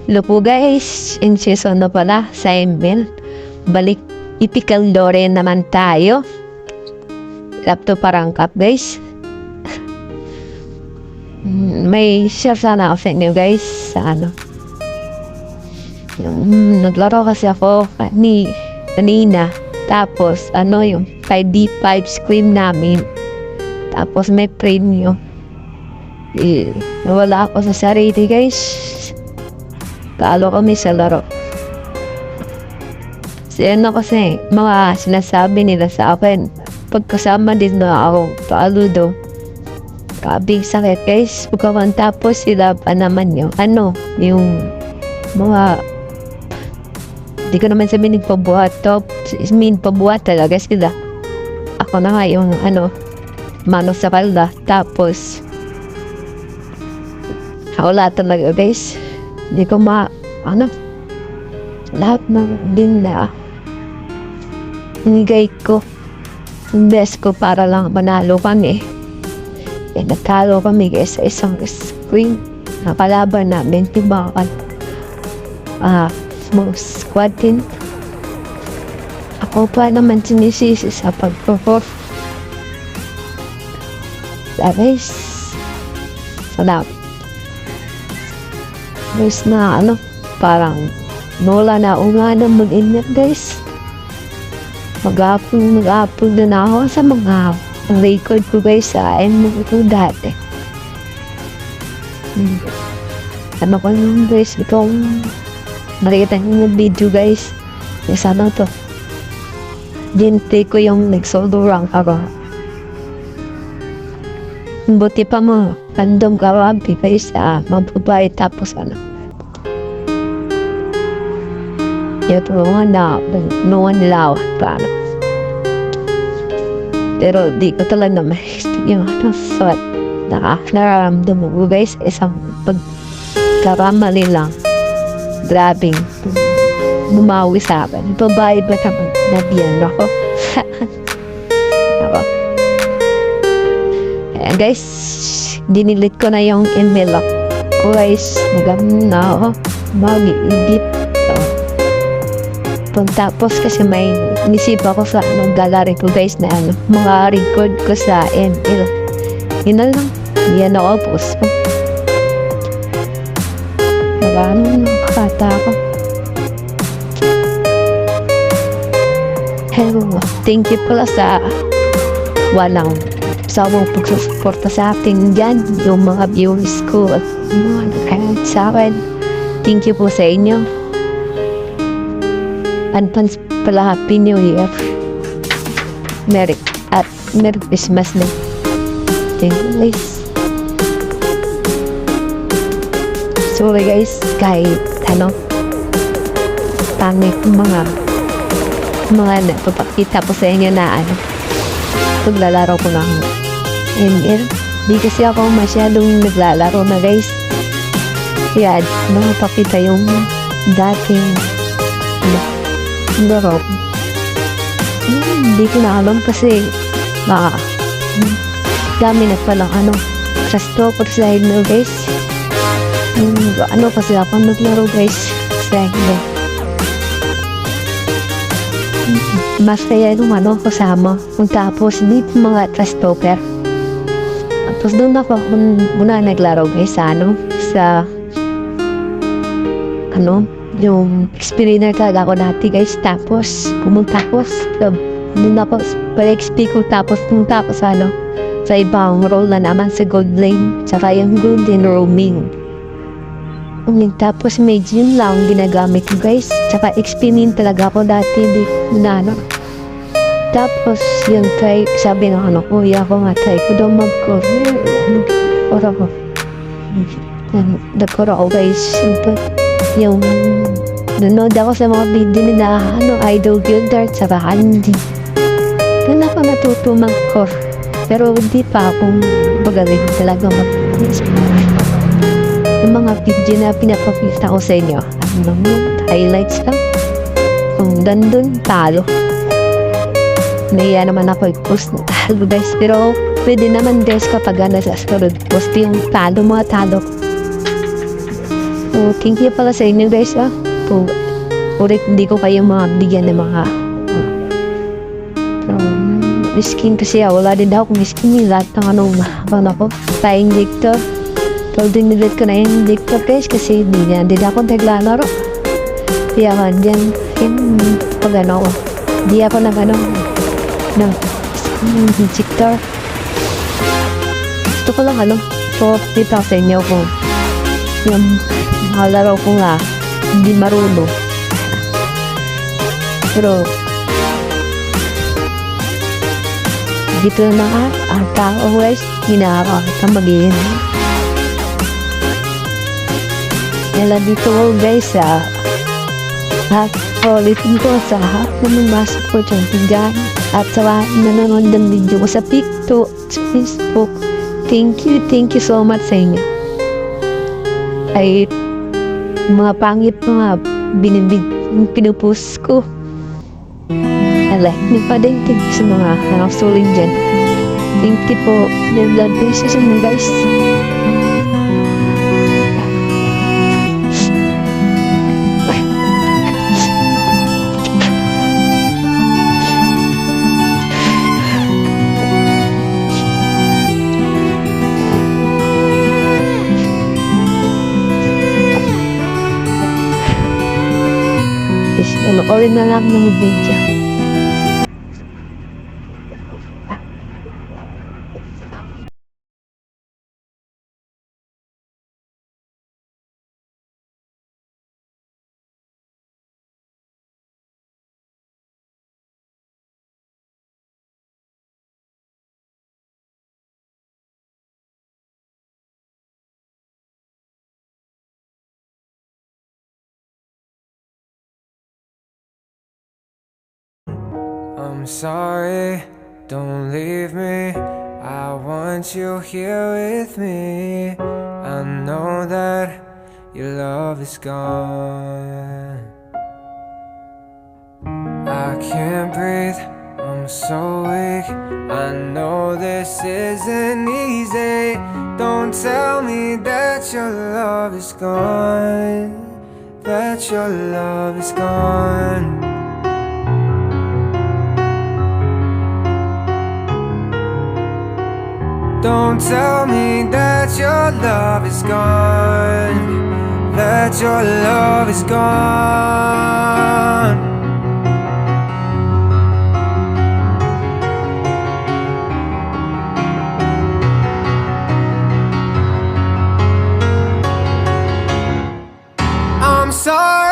Hello po guys, in season na pala sa ML. Balik typical lore naman tayo. Laptop parangkap guys. May share sana ako sa inyo guys sa ano. Naglaro kasi ako kanina. Tapos yung 5D5 scream namin. Tapos may premium. Nawala ako sa sarili guys. Talo kami sa laro. Kasi mga sinasabi nila sa akin. Pagkasama din na ako paaludo. Kabing sakit guys. Tapos sila pa naman yung mga di ko naman sabihin nagpabuhat to. Pabuhat talaga sila. Ako na nga yung mano sa kalda. Tapos wala talaga guys. Hindi ko lahat ng din na hinigay ko best ko para lang manalo kami. Natalo kami guys sa isang screen na kalaban namin, diba? Small squad din. Ako pa naman sinisisi sa pag-perform. Guys, salamat. Guys na parang wala na nga na mag-ingat guys. Mag-upload na ako sa mga record ko guys sa ML ko dati. Ko yung guys, itong nakita nyo yung video guys. Sana to. Dinte ko yung nag-solo rank ako. Buti pa mo, random kawabi guys, mababae tapos ito nga no one law paano. Pero di ko talaga yung so nararamdaman ko guys, isang pagkaramali lang. Grabing bumawi sa akin. Babae ba naman nabiyan ako? Ayan guys, dinilit ko na yung email ko guys. Nagamit na ako mag-edit. Tapos kasi may nisip ako sa gallery ko guys na mga record ko sa ML. Yun na lang. Yan ako post ko. Nakakata ako. Hello. Thank you pala sa walang sawang pagsusuporta sa akin dyan. Yung mga viewers ko at mga nakalit sa akin. Thank you po sa inyo. Advance pala Happy New Year. Merry Christmas na. Thank you guys. Sorry guys, kahit pangit mga napapakita po sa inyo na paglalaro ko ng ML. Di kasi ako masyadong naglalaro na guys. Kaya napapakita yung dating laro. Hindi ko na alam kasi dami na palang trust talker sa ML guys. Kasi ako naglaro guys sa ML. Mas kaya yung kasama. Tapos dito mga trust talker. Tapos doon ako muna naglaro guys sa yung explainer talaga ako dati guys. Tapos pumunta ako doon ako pa-XP ko. Tapos pumunta ako sa ibang role na naman sa gold lane tsaka yung golden roaming. Tapos medyo yun lang ginagamit ko guys. Tsaka XP min talaga ako dati. Di na Tapos yung try, sabi ng kuya ko nga try ko daw mag-core. Ora ko nag-core ako guys. Yung nanood ako sa mga video nila Idol Gildart sa Bakandi. Doon ako natuto mag-core. Pero hindi pa akong magaling talaga yung mga video na pinapakita ko sa inyo. Highlights lang. Kung dandun, talo. Naiya naman ako i-post na talo guys. Pero pwede naman guys kapag nasa sunod post yung talo, mga talo. So, thank you pala sa inyo guys ulit hindi ko kayo mabigyan ng mga miskin kasi wala din daw akong miskin lahat ng time dictor. So, dinilit ko na yung dictor guys kasi hindi ako naglalaro. Kaya nga dyan pag hindi ako ng dictor. Gusto ko lang so dito sa inyo kung yung makalaro ko nga hindi marunong. Pero dito na ang tao guys hinakakita magiging yan dito guys at ulitin ko sa ng masok ko dyan at sa nanonood ng video ko sa TikTok, sa Facebook. Thank you so much sa inyo. Ay mga pangit mga pinupost ko. Like niyo pa din. Thank you sa mga nakasuling dyan. Thank you po. God bless you sa inyo guys. Panoorin na lang ng video. I'm sorry, don't leave me. I want you here with me. I know that your love is gone. I can't breathe, I'm so weak. I know this isn't easy. Don't tell me that your love is gone. That your love is gone. Don't tell me that your love is gone. That your love is gone. I'm sorry.